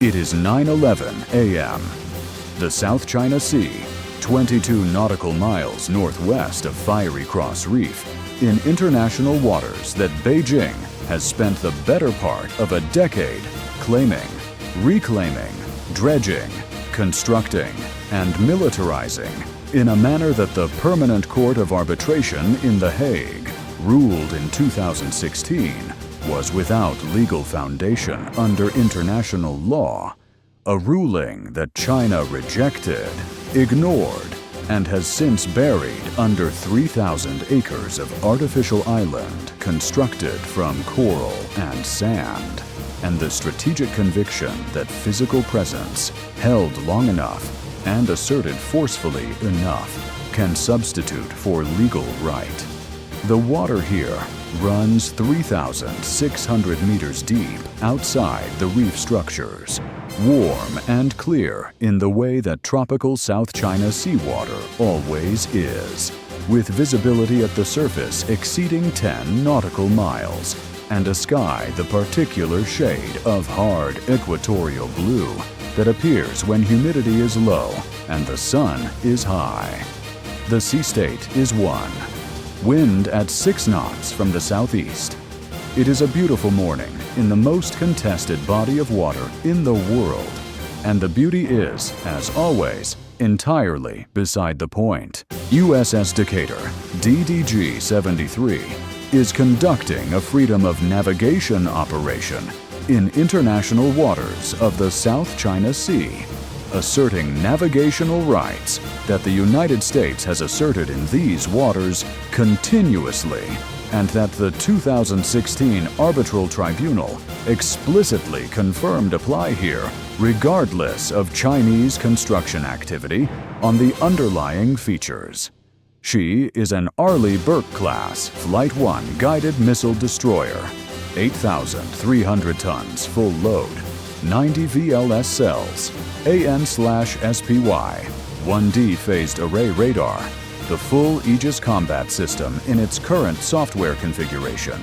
It is 9:11 a.m. The South China Sea, 22 nautical miles northwest of Fiery Cross Reef, in international waters that Beijing has spent the better part of a decade claiming, reclaiming, dredging, constructing, and militarizing in a manner that the Permanent Court of Arbitration in The Hague ruled in 2016 was without legal foundation under international law, a ruling that China rejected, ignored, and has since buried under 3,000 acres of artificial island constructed from coral and sand, and the strategic conviction that physical presence held long enough and asserted forcefully enough can substitute for legal right. The water here runs 3,600 meters deep outside the reef structures, warm and clear in the way that tropical South China seawater always is, with visibility at the surface exceeding 10 nautical miles, and a sky the particular shade of hard equatorial blue that appears when humidity is low and the sun is high. The sea state is 1. Wind at 6 knots from the southeast. It is a beautiful morning in the most contested body of water in the world, and the beauty is, as always, entirely beside the point. USS Decatur, DDG-73, is conducting a freedom of navigation operation in international waters of the South China Sea, asserting navigational rights that the United States has asserted in these waters continuously, and that the 2016 Arbitral Tribunal explicitly confirmed apply here regardless of Chinese construction activity on the underlying features. She is an Arleigh Burke-class Flight 1 guided missile destroyer, 8,300 tons full load, 90 VLS cells, AN/SPY, 1D phased array radar, the full Aegis combat system in its current software configuration,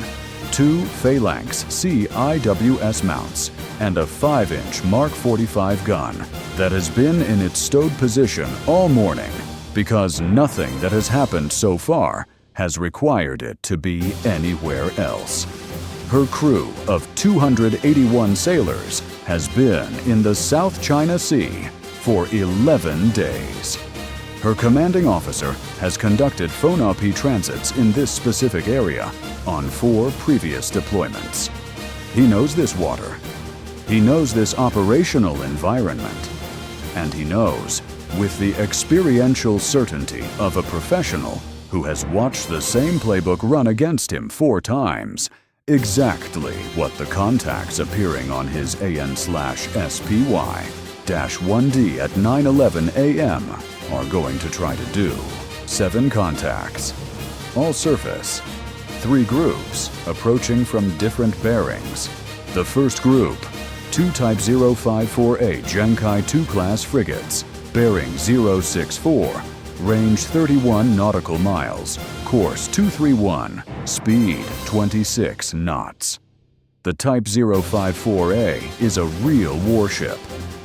2 Phalanx CIWS mounts, and a 5-inch Mark 45 gun that has been in its stowed position all morning because nothing that has happened so far has required it to be anywhere else. Her crew of 281 sailors has been in the South China Sea for 11 days. Her commanding officer has conducted FONOP transits in this specific area on 4 previous deployments. He knows this water. He knows this operational environment. And he knows, with the experiential certainty of a professional who has watched the same playbook run against him 4 times, exactly what the contacts appearing on his AN/SPY-1D at 9:11 a.m. are going to try to do. 7 contacts, all surface. 3 groups approaching from different bearings. The first group, 2 Type 054A Genkai II class frigates, bearing 064, range 31 nautical miles, course 231, speed 26 knots. The Type 054A is a real warship,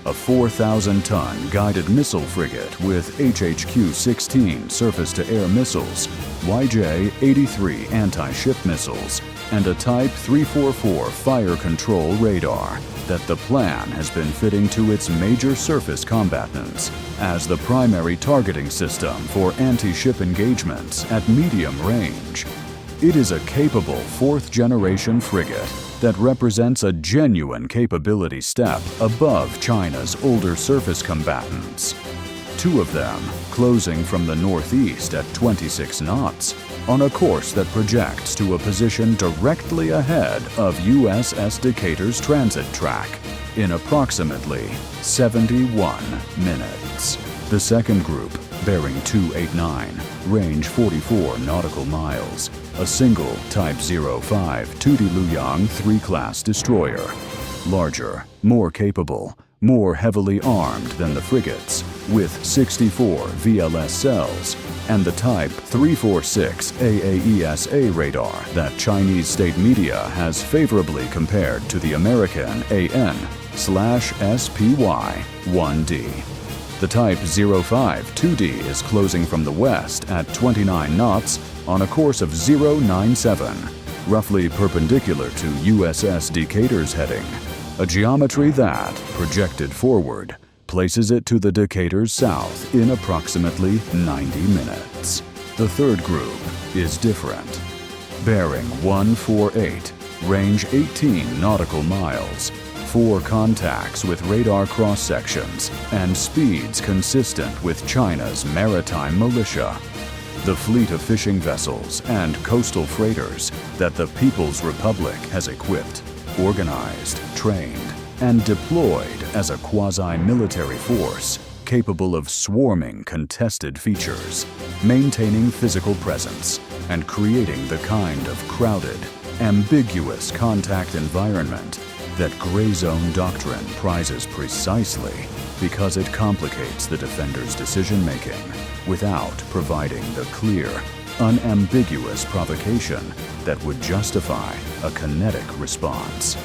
a 4,000-ton guided missile frigate with HHQ-16 surface-to-air missiles, YJ-83 anti-ship missiles, and a Type 344 fire control radar that the plan has been fitting to its major surface combatants as the primary targeting system for anti-ship engagements at medium range. It is a capable 4th-generation frigate that represents a genuine capability step above China's older surface combatants. 2 of them closing from the northeast at 26 knots on a course that projects to a position directly ahead of USS Decatur's transit track in approximately 71 minutes. The second group, bearing 289, range 44 nautical miles, a single Type 05 2D Luoyang 3 class destroyer, larger, more capable, more heavily armed than the frigates, with 64 VLS cells, and the Type 346 AAESA radar that Chinese state media has favorably compared to the American AN USS-SPY-1D. The Type 05-2D is closing from the west at 29 knots on a course of 097, roughly perpendicular to USS Decatur's heading, a geometry that, projected forward, places it to the Decatur's south in approximately 90 minutes. The third group is different. Bearing 148, range 18 nautical miles, 4 contacts with radar cross-sections, and speeds consistent with China's maritime militia. The fleet of fishing vessels and coastal freighters that the People's Republic has equipped, organized, trained, and deployed as a quasi-military force capable of swarming contested features, maintaining physical presence, and creating the kind of crowded, ambiguous contact environment that gray zone doctrine prizes precisely because it complicates the defender's decision-making without providing the clear, unambiguous provocation that would justify a kinetic response.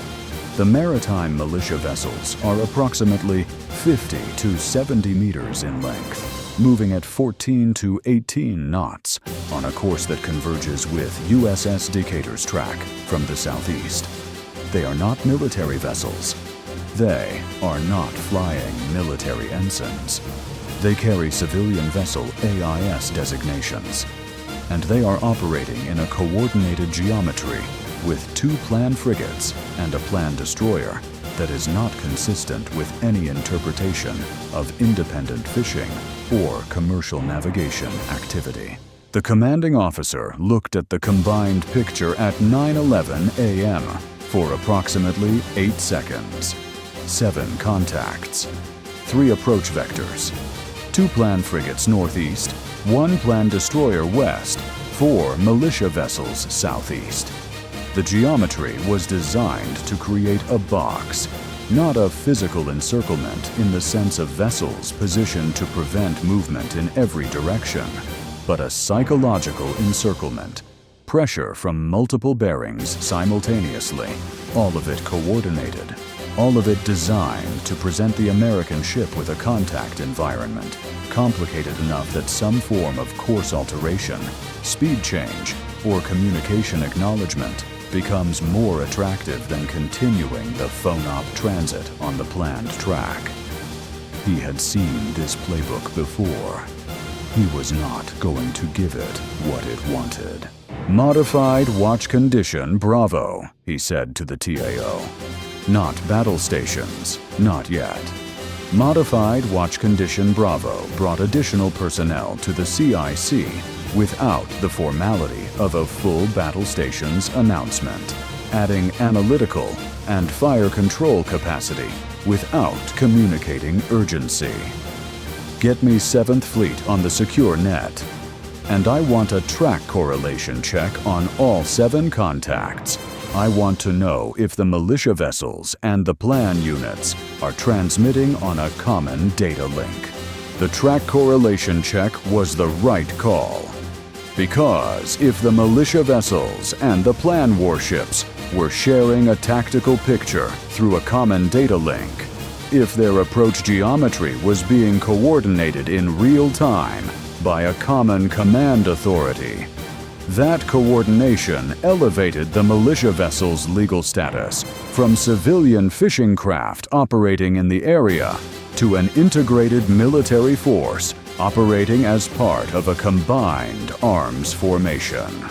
The maritime militia vessels are approximately 50 to 70 meters in length, moving at 14 to 18 knots on a course that converges with USS Decatur's track from the southeast. They are not military vessels. They are not flying military ensigns. They carry civilian vessel AIS designations, and they are operating in a coordinated geometry with 2 planned frigates and a planned destroyer that is not consistent with any interpretation of independent fishing or commercial navigation activity. The commanding officer looked at the combined picture at 9:11 a.m. for approximately 8 seconds. 7 contacts, 3 approach vectors, 2 planned frigates northeast, 1 planned destroyer west, 4 militia vessels southeast. The geometry was designed to create a box, not a physical encirclement in the sense of vessels positioned to prevent movement in every direction, but a psychological encirclement. Pressure from multiple bearings simultaneously, all of it coordinated, all of it designed to present the American ship with a contact environment, complicated enough that some form of course alteration, speed change, or communication acknowledgement becomes more attractive than continuing the FONOP transit on the planned track. He had seen this playbook before. He was not going to give it what it wanted. "Modified watch condition Bravo," he said to the TAO. "Not battle stations, not yet." Modified watch condition Bravo brought additional personnel to the CIC without the formality of a full battle stations announcement, adding analytical and fire control capacity without communicating urgency. "Get me 7th Fleet on the secure net. And I want a track correlation check on all 7 contacts. I want to know if the militia vessels and the plan units are transmitting on a common data link." The track correlation check was the right call. Because if the militia vessels and the plan warships were sharing a tactical picture through a common data link, if their approach geometry was being coordinated in real time by a common command authority, that coordination elevated the militia vessel's legal status from civilian fishing craft operating in the area to an integrated military force operating as part of a combined arms formation.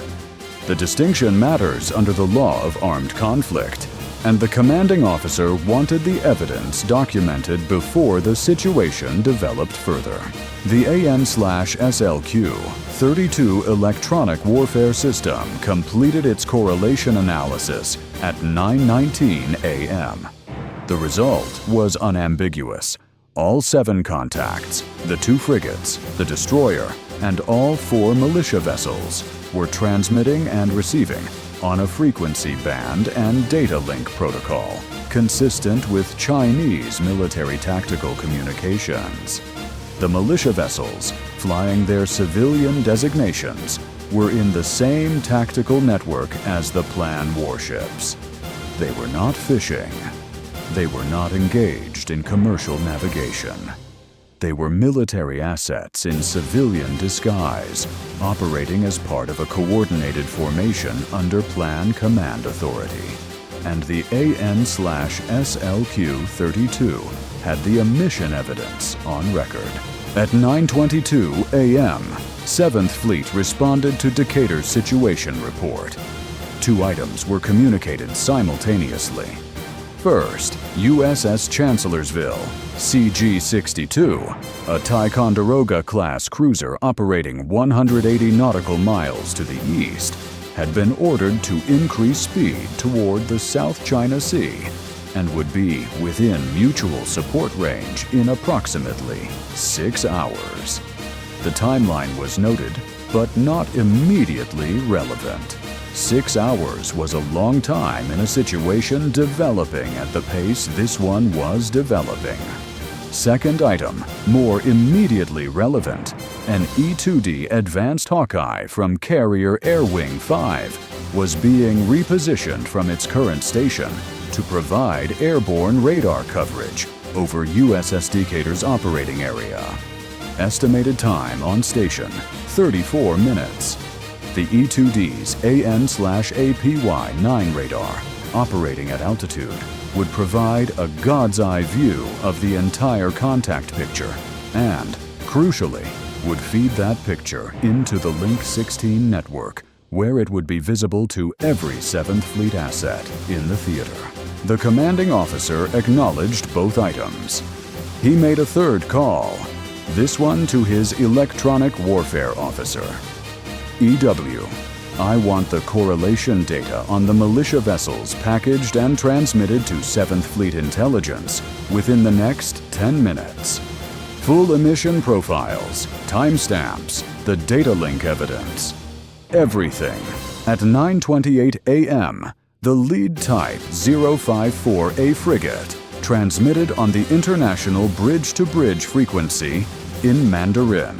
The distinction matters under the law of armed conflict, and the commanding officer wanted the evidence documented before the situation developed further. The AN/SLQ-32 electronic warfare system completed its correlation analysis at 9:19 a.m. The result was unambiguous. All 7 contacts, the 2 frigates, the destroyer, and all 4 militia vessels were transmitting and receiving on a frequency band and data link protocol consistent with Chinese military tactical communications. The militia vessels, flying their civilian designations, were in the same tactical network as the plan warships. They were not fishing. They were not engaged in commercial navigation. They were military assets in civilian disguise, operating as part of a coordinated formation under Plan Command Authority. And the AN/SLQ-32 had the emission evidence on record. At 9:22 a.m., 7th Fleet responded to Decatur's situation report. 2 items were communicated simultaneously. First, USS Chancellorsville, CG-62, a Ticonderoga-class cruiser operating 180 nautical miles to the east, had been ordered to increase speed toward the South China Sea and would be within mutual support range in approximately 6 hours. The timeline was noted, but not immediately relevant. 6 hours was a long time in a situation developing at the pace this one was developing. Second item, more immediately relevant, an E-2D Advanced Hawkeye from Carrier Air Wing 5 was being repositioned from its current station to provide airborne radar coverage over USS Decatur's operating area. Estimated time on station, 34 minutes. The E-2D's AN/APY-9 radar, operating at altitude, would provide a god's-eye view of the entire contact picture and, crucially, would feed that picture into the Link 16 network, where it would be visible to every 7th Fleet asset in the theater. The commanding officer acknowledged both items. He made a third call, this one to his electronic warfare officer. EW, I want the correlation data on the militia vessels packaged and transmitted to 7th Fleet Intelligence within the next 10 minutes. Full emission profiles, timestamps, the data link evidence. Everything. At 9:28 a.m., the lead type 054A frigate transmitted on the international bridge-to-bridge frequency in Mandarin.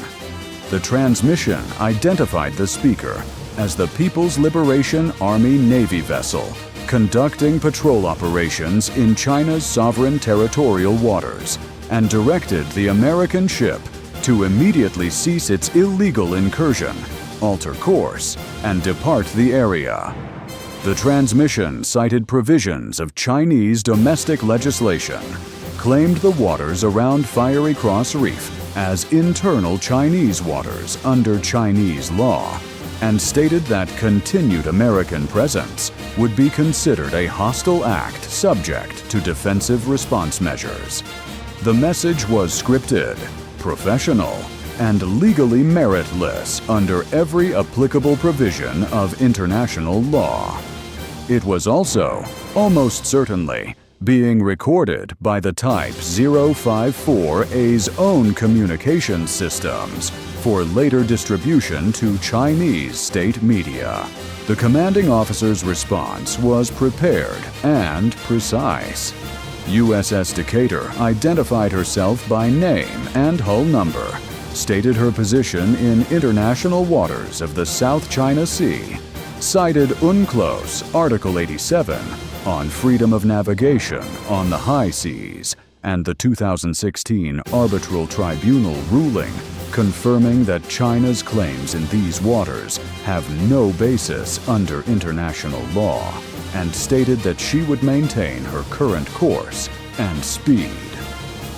The transmission identified the speaker as the People's Liberation Army Navy vessel conducting patrol operations in China's sovereign territorial waters and directed the American ship to immediately cease its illegal incursion, alter course, and depart the area. The transmission cited provisions of Chinese domestic legislation, claimed the waters around Fiery Cross Reef as internal Chinese waters under Chinese law, and stated that continued American presence would be considered a hostile act subject to defensive response measures. The message was scripted, professional, and legally meritless under every applicable provision of international law. It was also, almost certainly, being recorded by the Type 054A's own communication systems for later distribution to Chinese state media. The commanding officer's response was prepared and precise. USS Decatur identified herself by name and hull number, stated her position in international waters of the South China Sea, cited UNCLOS Article 87 on freedom of navigation on the high seas and the 2016 Arbitral Tribunal ruling confirming that China's claims in these waters have no basis under international law, and stated that she would maintain her current course and speed.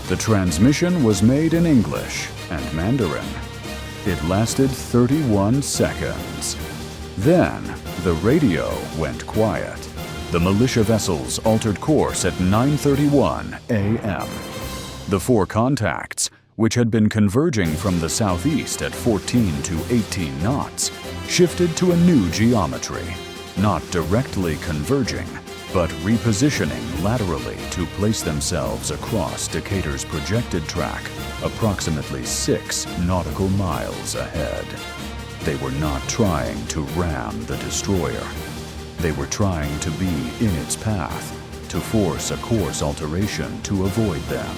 The transmission was made in English and Mandarin. It lasted 31 seconds. Then, the radio went quiet. The militia vessels altered course at 9:31 a.m. The 4 contacts, which had been converging from the southeast at 14 to 18 knots, shifted to a new geometry, not directly converging, but repositioning laterally to place themselves across Decatur's projected track, approximately 6 nautical miles ahead. They were not trying to ram the destroyer. They were trying to be in its path, to force a course alteration to avoid them,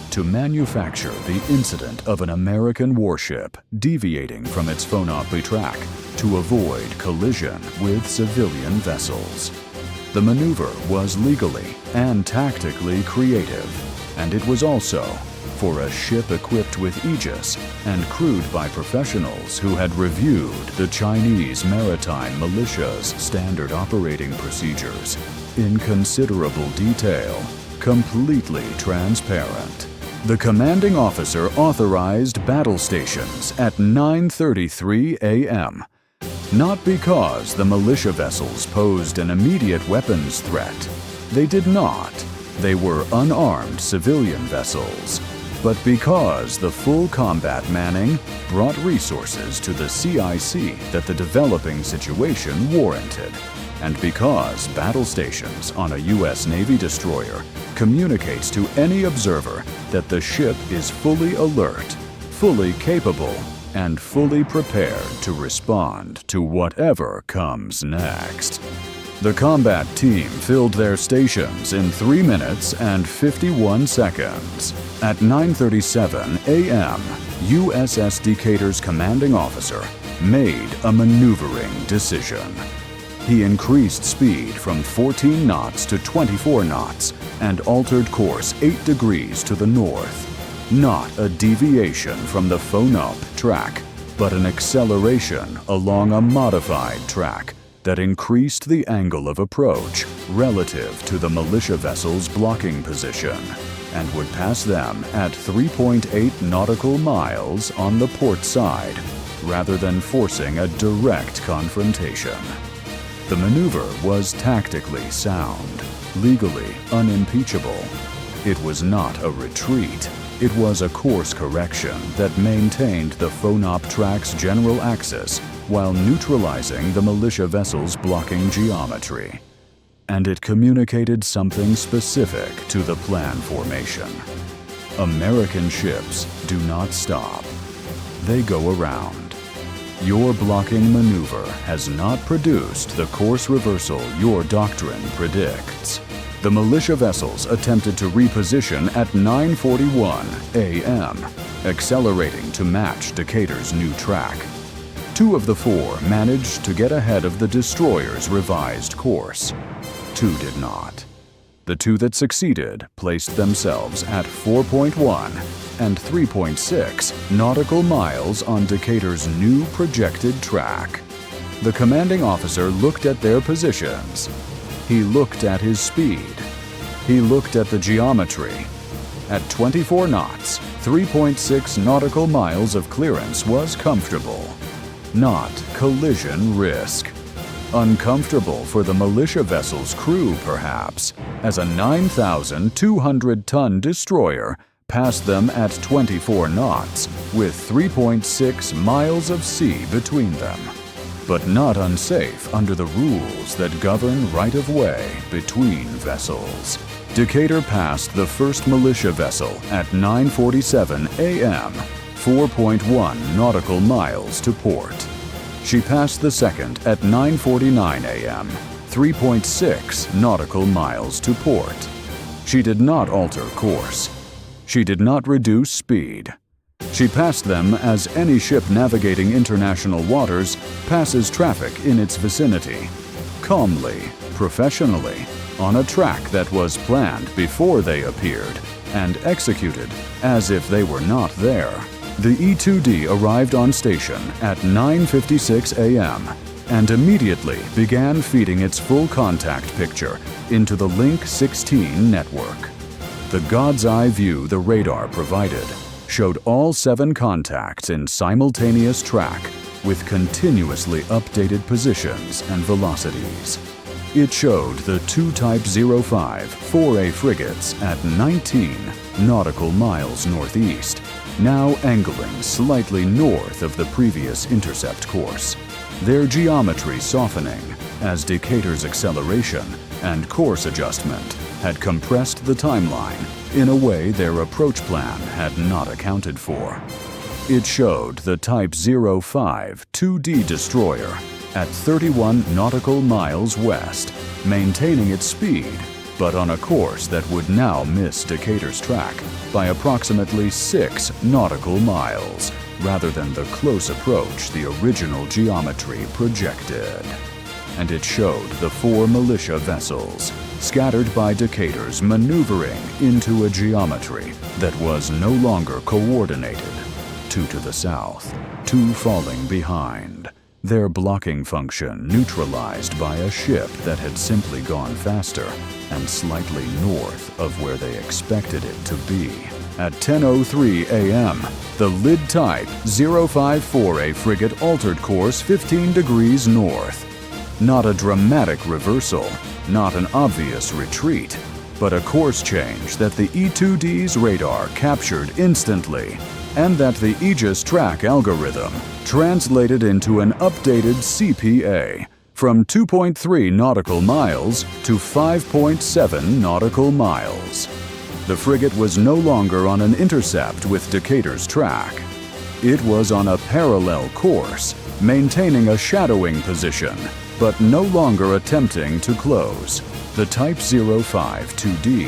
to manufacture the incident of an American warship deviating from its FONOP track to avoid collision with civilian vessels. The maneuver was legally and tactically creative, and it was also for a ship equipped with Aegis and crewed by professionals who had reviewed the Chinese Maritime Militia's standard operating procedures in considerable detail, completely transparent. The commanding officer authorized battle stations at 9:33 a.m. Not because the militia vessels posed an immediate weapons threat. They did not. They were unarmed civilian vessels. But because the full combat manning brought resources to the CIC that the developing situation warranted, and because battle stations on a U.S. Navy destroyer communicates to any observer that the ship is fully alert, fully capable, and fully prepared to respond to whatever comes next. The combat team filled their stations in 3 minutes and 51 seconds. At 9:37 a.m., USS Decatur's commanding officer made a maneuvering decision. He increased speed from 14 knots to 24 knots and altered course 8 degrees to the north. Not a deviation from the FONOP track, but an acceleration along a modified track that increased the angle of approach relative to the militia vessel's blocking position and would pass them at 3.8 nautical miles on the port side, rather than forcing a direct confrontation. The maneuver was tactically sound, legally unimpeachable. It was not a retreat. It was a course correction that maintained the FONOP track's general axis while neutralizing the militia vessel's blocking geometry. And it communicated something specific to the plan formation. American ships do not stop. They go around. Your blocking maneuver has not produced the course reversal your doctrine predicts. The militia vessels attempted to reposition at 9:41 a.m., accelerating to match Decatur's new track. 2 of the 4 managed to get ahead of the destroyer's revised course. 2 did not. The 2 that succeeded placed themselves at 4.1 and 3.6 nautical miles on Decatur's new projected track. The commanding officer looked at their positions. He looked at his speed. He looked at the geometry. At 24 knots, 3.6 nautical miles of clearance was comfortable. Not collision risk. Uncomfortable for the militia vessel's crew, perhaps, as a 9,200-ton destroyer passed them at 24 knots with 3.6 miles of sea between them. But not unsafe under the rules that govern right-of-way between vessels. Decatur passed the first militia vessel at 9:47 a.m., 4.1 nautical miles to port. She passed the second at 9:49 a.m., 3.6 nautical miles to port. She did not alter course. She did not reduce speed. She passed them as any ship navigating international waters passes traffic in its vicinity, calmly, professionally, on a track that was planned before they appeared and executed as if they were not there. The E-2D arrived on station at 9:56 a.m. and immediately began feeding its full contact picture into the Link 16 network. The God's eye view the radar provided showed all 7 contacts in simultaneous track with continuously updated positions and velocities. It showed the 2 Type 05 4A frigates at 19 nautical miles northeast, now angling slightly north of the previous intercept course, their geometry softening as Decatur's acceleration and course adjustment had compressed the timeline in a way their approach plan had not accounted for. It showed the Type 05 2D destroyer at 31 nautical miles west, maintaining its speed, but on a course that would now miss Decatur's track by approximately 6 nautical miles, rather than the close approach the original geometry projected. and it showed the 4 militia vessels, scattered by Decatur's maneuvering into a geometry that was no longer coordinated. 2 to the south, 2 falling behind, their blocking function neutralized by a ship that had simply gone faster and slightly north of where they expected it to be. At 10:03 a.m., the Lid Type 054A frigate altered course 15 degrees north. Not a dramatic reversal, not an obvious retreat, but a course change that the E-2D's radar captured instantly, and that the Aegis track algorithm translated into an updated CPA from 2.3 nautical miles to 5.7 nautical miles. The frigate was no longer on an intercept with Decatur's track. It was on a parallel course, maintaining a shadowing position, but no longer attempting to close. The Type 052D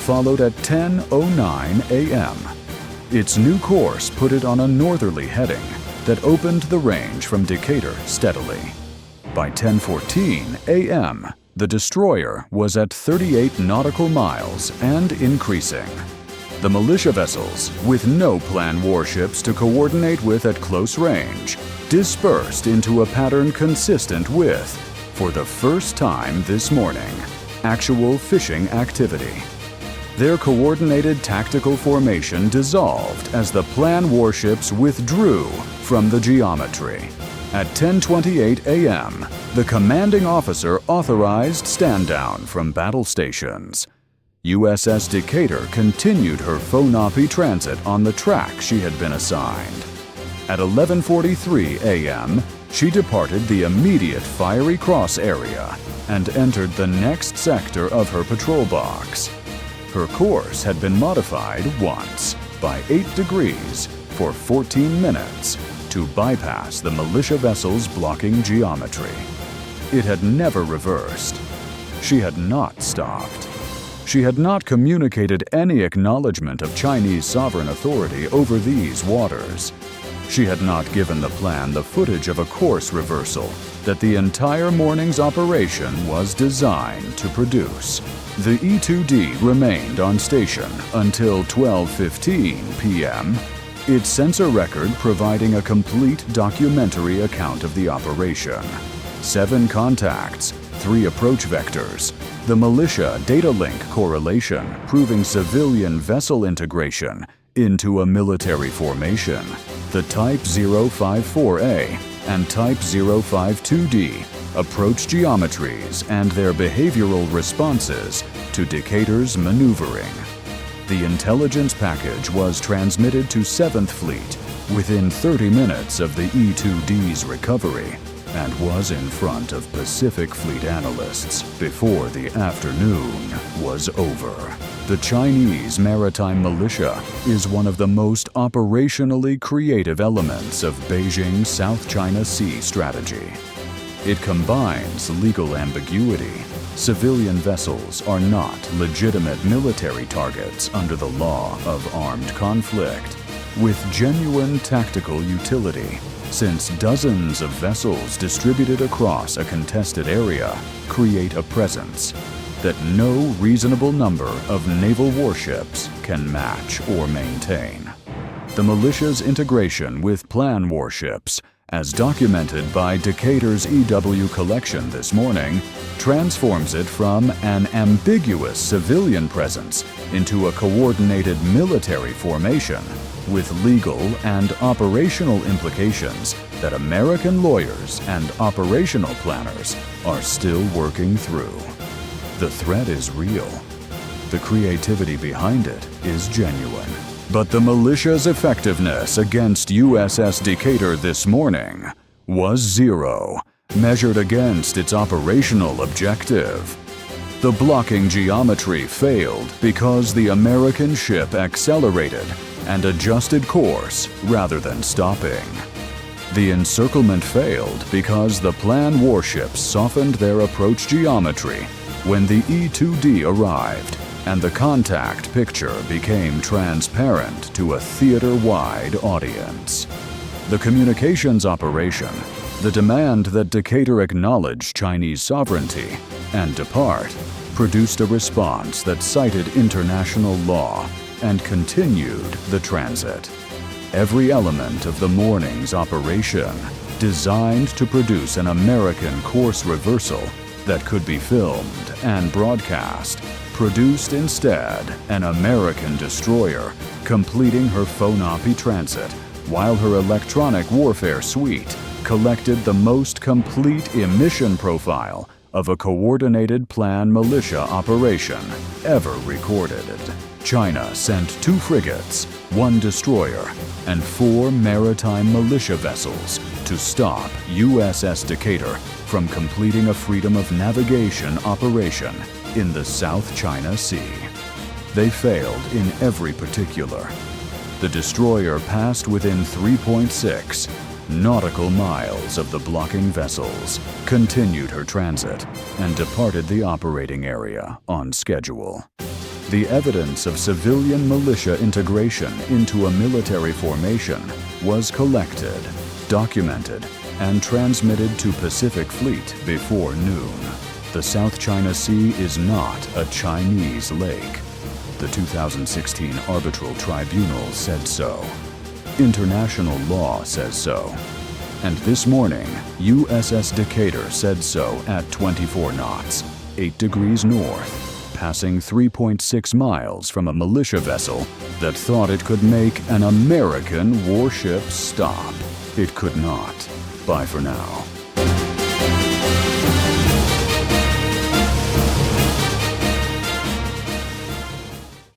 followed at 10:09 a.m. Its new course put it on a northerly heading that opened the range from Decatur steadily. By 10:14 a.m., the destroyer was at 38 nautical miles and increasing. The militia vessels, with no planned warships to coordinate with at close range, dispersed into a pattern consistent with, for the first time this morning, actual fishing activity. Their coordinated tactical formation dissolved as the planned warships withdrew from the geometry. At 10:28 a.m., the commanding officer authorized stand-down from battle stations. USS Decatur continued her FONOP transit on the track she had been assigned. At 11:43 a.m., she departed the immediate Fiery Cross area and entered the next sector of her patrol box. Her course had been modified once by 8 degrees for 14 minutes to bypass the militia vessel's blocking geometry. It had never reversed. She had not stopped. She had not communicated any acknowledgement of Chinese sovereign authority over these waters. She had not given the plan the footage of a course reversal that the entire morning's operation was designed to produce. The E-2D remained on station until 12:15 p.m., its sensor record providing a complete documentary account of the operation. 7 contacts, 3 approach vectors, the militia data link correlation proving civilian vessel integration into a military formation, the Type 054A and Type 052D approach geometries and their behavioral responses to Decatur's maneuvering. The intelligence package was transmitted to 7th Fleet within 30 minutes of the E-2D's recovery and was in front of Pacific Fleet analysts before the afternoon was over. The Chinese maritime militia is one of the most operationally creative elements of Beijing's South China Sea strategy. It combines legal ambiguity. Civilian vessels are not legitimate military targets under the law of armed conflict, with genuine tactical utility, since dozens of vessels distributed across a contested area create a presence that no reasonable number of naval warships can match or maintain. The militia's integration with plan warships, as documented by Decatur's EW collection this morning, transforms it from an ambiguous civilian presence into a coordinated military formation with legal and operational implications that American lawyers and operational planners are still working through. The threat is real. The creativity behind it is genuine. But the militia's effectiveness against USS Decatur this morning was 0, measured against its operational objective. The blocking geometry failed because the American ship accelerated and adjusted course rather than stopping. The encirclement failed because the planned warships softened their approach geometry when the E-2D arrived, and the contact picture became transparent to a theater-wide audience. The communications operation The demand that Decatur acknowledge Chinese sovereignty and depart produced a response that cited international law and continued the transit. Every element of the morning's operation, designed to produce an American course reversal that could be filmed and broadcast, produced instead an American destroyer completing her FONOP transit, while her electronic warfare suite collected the most complete emission profile of a coordinated plan militia operation ever recorded. China sent 2 frigates, 1 destroyer, and 4 maritime militia vessels to stop USS Decatur from completing a freedom of navigation operation in the South China Sea. They failed in every particular. The destroyer passed within 3.6 nautical miles of the blocking vessels, continued her transit, and departed the operating area on schedule. The evidence of civilian militia integration into a military formation was collected, documented, and transmitted to Pacific Fleet before noon. The South China Sea is not a Chinese lake. The 2016 Arbitral Tribunal said so. International law says so. And this morning, USS Decatur said so at 24 knots, 8 degrees north, passing 3.6 miles from a militia vessel that thought it could make an American warship stop. It could not. Bye for now.